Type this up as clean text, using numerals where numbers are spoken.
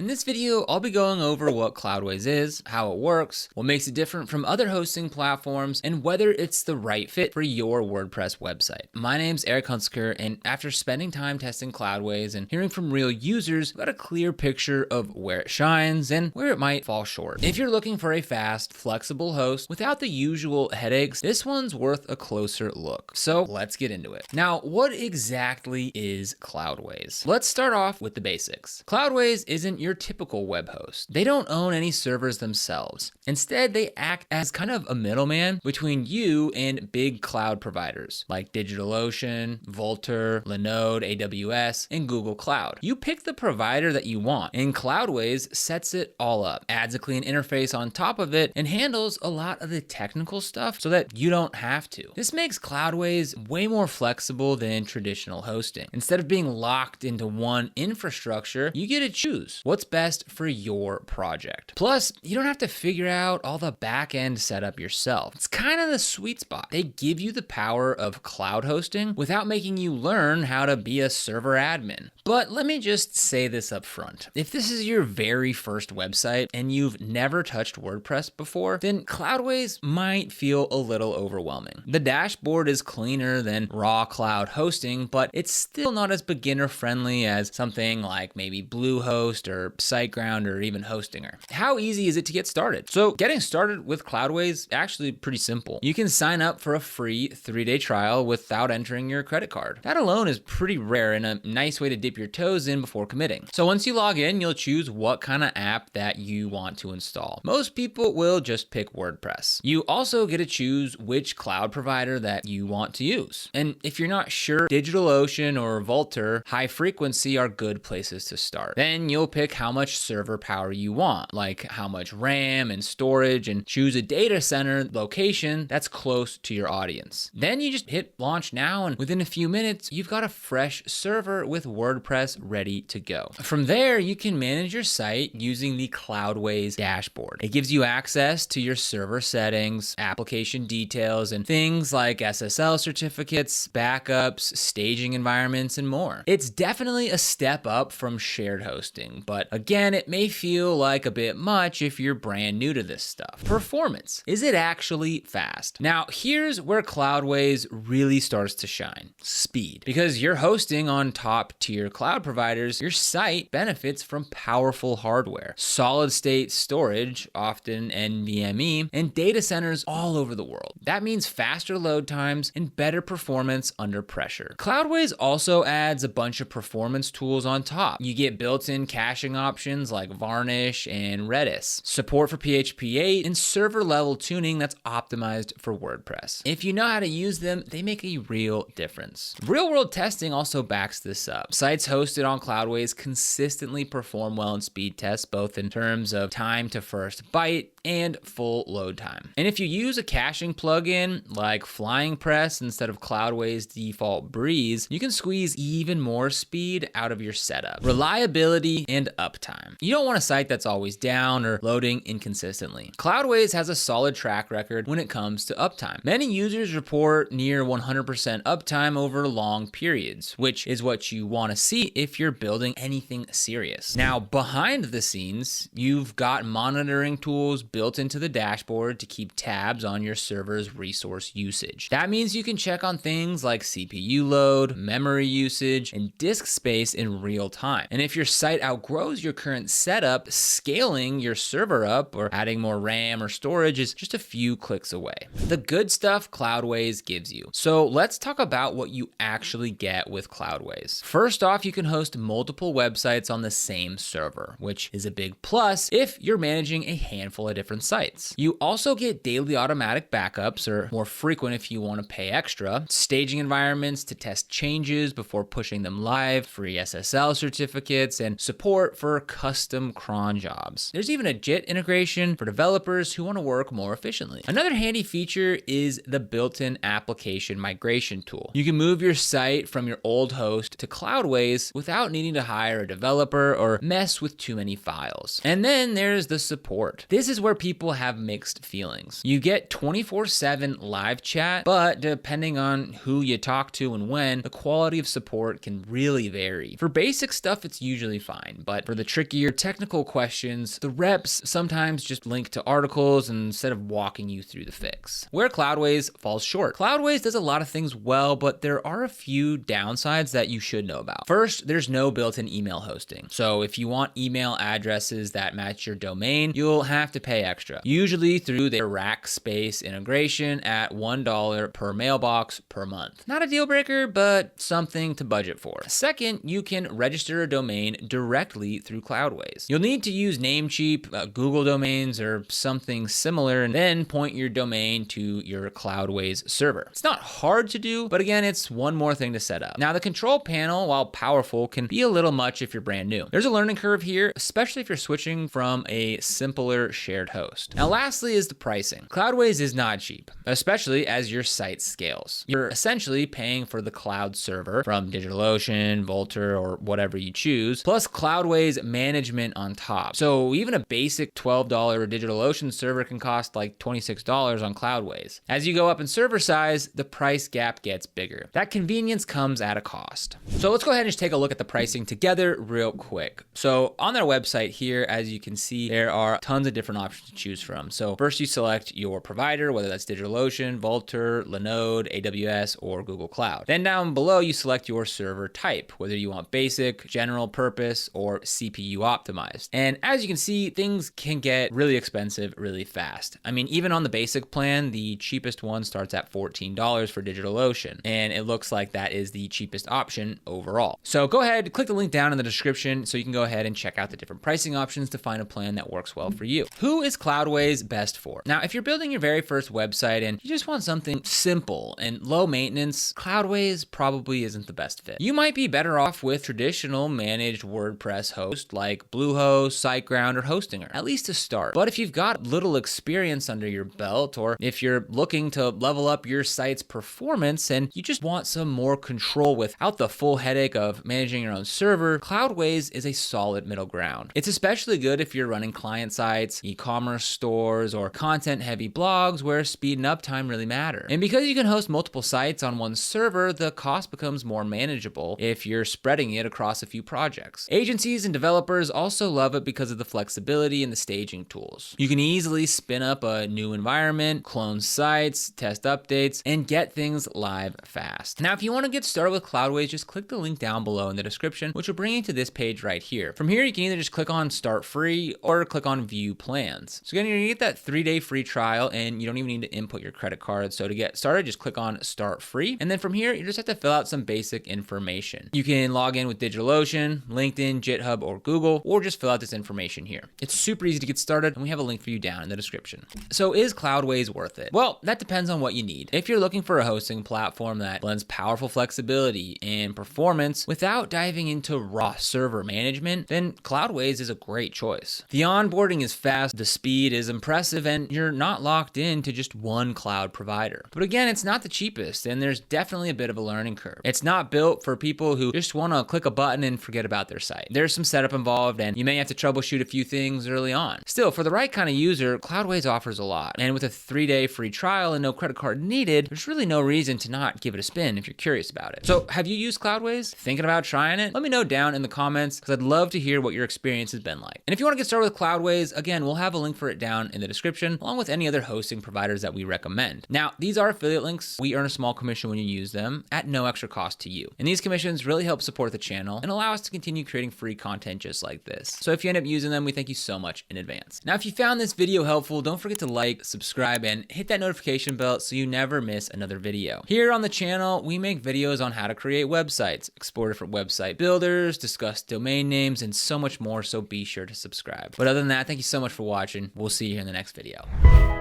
In this video, I'll be going over what Cloudways is, how it works, what makes it different from other hosting platforms, and whether it's the right fit for your WordPress website. My name's Eric Hunsaker, and after spending time testing Cloudways and hearing from real users, I've got a clear picture of where it shines and where it might fall short. If you're looking for a fast, flexible host without the usual headaches, this one's worth a closer look. So let's get into it. Now, what exactly is Cloudways? Let's start off with the basics. Cloudways isn't your typical web host. They don't own any servers themselves. Instead, they act as kind of a middleman between you and big cloud providers like DigitalOcean, Vultr, Linode, AWS, and Google Cloud. You pick the provider that you want, and Cloudways sets it all up, adds a clean interface on top of it, and handles a lot of the technical stuff so that you don't have to. This makes Cloudways way more flexible than traditional hosting. Instead of being locked into one infrastructure, you get to choose what's best for your project. Plus, you don't have to figure out all the back-end setup yourself. It's kind of the sweet spot. They give you the power of cloud hosting without making you learn how to be a server admin. But let me just say this up front. If this is your very first website and you've never touched WordPress before, then Cloudways might feel a little overwhelming. The dashboard is cleaner than raw cloud hosting, but it's still not as beginner-friendly as something like maybe Bluehost or SiteGround or even Hostinger. How easy is it to get started? So getting started with Cloudways is actually pretty simple. You can sign up for a free 3-day trial without entering your credit card. That alone is pretty rare and a nice way to dip your toes in before committing. So once you log in, you'll choose what kind of app that you want to install. Most people will just pick WordPress. You also get to choose which cloud provider that you want to use. And if you're not sure, DigitalOcean or Vultr, high frequency are good places to start. Then you'll pick how much server power you want, like how much RAM and storage, and choose a data center location that's close to your audience. Then you just hit launch now, and within a few minutes, you've got a fresh server with WordPress ready to go. From there, you can manage your site using the Cloudways dashboard. It gives you access to your server settings, application details, and things like SSL certificates, backups, staging environments, and more. It's definitely a step up from shared hosting, but again, it may feel like a bit much if you're brand new to this stuff. Performance. Is it actually fast? Now, here's where Cloudways really starts to shine. Speed. Because you're hosting on top tier cloud providers, your site benefits from powerful hardware, solid state storage, often NVMe, and data centers all over the world. That means faster load times and better performance under pressure. Cloudways also adds a bunch of performance tools on top. You get built-in caching options like Varnish and Redis, support for PHP 8, and server-level tuning that's optimized for WordPress. If you know how to use them, they make a real difference. Real-world testing also backs this up. Sites hosted on Cloudways consistently perform well in speed tests, both in terms of time to first byte and full load time. And if you use a caching plugin like Flying Press instead of Cloudways' default Breeze, you can squeeze even more speed out of your setup. Reliability and uptime. You don't want a site that's always down or loading inconsistently. Cloudways has a solid track record when it comes to uptime. Many users report near 100% uptime over long periods, which is what you want to see if you're building anything serious. Now, behind the scenes, you've got monitoring tools built into the dashboard to keep tabs on your server's resource usage. That means you can check on things like CPU load, memory usage, and disk space in real time. And if your site outgrows your current setup, scaling your server up or adding more RAM or storage is just a few clicks away. The good stuff Cloudways gives you. So let's talk about what you actually get with Cloudways. First off, you can host multiple websites on the same server, which is a big plus if you're managing a handful of different sites. You also get daily automatic backups, or more frequent if you want to pay extra, staging environments to test changes before pushing them live, free SSL certificates, and support for custom cron jobs. There's even a JIT integration for developers who want to work more efficiently. Another handy feature is the built-in application migration tool. You can move your site from your old host to Cloudways without needing to hire a developer or mess with too many files. And then there's the support. This is where people have mixed feelings. You get 24/7 live chat, but depending on who you talk to and when, the quality of support can really vary. For basic stuff, it's usually fine, but for For the trickier technical questions, the reps sometimes just link to articles instead of walking you through the fix. Where Cloudways falls short. Cloudways does a lot of things well, but there are a few downsides that you should know about. First, there's no built-in email hosting. So if you want email addresses that match your domain, you'll have to pay extra, usually through their Rackspace integration at $1 per mailbox per month. Not a deal breaker, but something to budget for. Second, you can register a domain directly through Cloudways. You'll need to use Namecheap, Google domains, or something similar, and then point your domain to your Cloudways server. It's not hard to do, but again, it's one more thing to set up. Now, the control panel, while powerful, can be a little much if you're brand new. There's a learning curve here, especially if you're switching from a simpler shared host. Now, lastly is the pricing. Cloudways is not cheap, especially as your site scales. You're essentially paying for the cloud server from DigitalOcean, Vultr, or whatever you choose, plus Cloudways management on top. So even a basic $12 DigitalOcean server can cost like $26 on Cloudways. As you go up in server size, the price gap gets bigger. That convenience comes at a cost. So let's go ahead and just take a look at the pricing together real quick. So on their website here, as you can see, there are tons of different options to choose from. So first you select your provider, whether that's DigitalOcean, Vultr, Linode, AWS, or Google Cloud. Then down below, you select your server type, whether you want basic, general purpose, or CPU optimized. And as you can see, things can get really expensive really fast. I mean, even on the basic plan, the cheapest one starts at $14 for DigitalOcean, and it looks like that is the cheapest option overall. So go ahead, click the link down in the description so you can go ahead and check out the different pricing options to find a plan that works well for you. Who is Cloudways best for? Now, if you're building your very first website and you just want something simple and low maintenance, Cloudways probably isn't the best fit. You might be better off with traditional managed WordPress host like Bluehost, SiteGround, or Hostinger, at least to start. But if you've got little experience under your belt, or if you're looking to level up your site's performance and you just want some more control without the full headache of managing your own server, Cloudways is a solid middle ground. It's especially good if you're running client sites, e-commerce stores, or content-heavy blogs where speed and uptime really matter. And because you can host multiple sites on one server, the cost becomes more manageable if you're spreading it across a few projects. Agencies and developers also love it because of the flexibility and the staging tools. You can easily spin up a new environment, clone sites, test updates, and get things live fast. Now, if you want to get started with Cloudways, just click the link down below in the description, which will bring you to this page right here. From here, you can either just click on Start Free or click on View Plans. So again, you're gonna get that 3-day free trial, and you don't even need to input your credit card. So to get started, just click on Start Free. And then from here, you just have to fill out some basic information. You can log in with DigitalOcean, LinkedIn, GitHub, or Google, or just fill out this information here. It's super easy to get started, and we have a link for you down in the description. So is Cloudways worth it? Well, that depends on what you need. If you're looking for a hosting platform that blends powerful flexibility and performance without diving into raw server management, then Cloudways is a great choice. The onboarding is fast, the speed is impressive, and you're not locked into just one cloud provider. But again, it's not the cheapest, and there's definitely a bit of a learning curve. It's not built for people who just want to click a button and forget about their site. There's some setup involved, and you may have to troubleshoot a few things early on. Still, for the right kind of user, Cloudways offers a lot. And with a 3-day free trial and no credit card needed, there's really no reason to not give it a spin if you're curious about it. So have you used Cloudways? Thinking about trying it? Let me know down in the comments, because I'd love to hear what your experience has been like. And if you want to get started with Cloudways, again, we'll have a link for it down in the description, along with any other hosting providers that we recommend. Now, these are affiliate links. We earn a small commission when you use them at no extra cost to you. And these commissions really help support the channel and allow us to continue creating free content just like this. So if you end up using them, we thank you so much in advance. Now, if you found this video helpful, don't forget to like, subscribe, and hit that notification bell so you never miss another video. Here on the channel, we make videos on how to create websites, explore different website builders, discuss domain names, and so much more, so be sure to subscribe. But other than that, thank you so much for watching. We'll see you in the next video.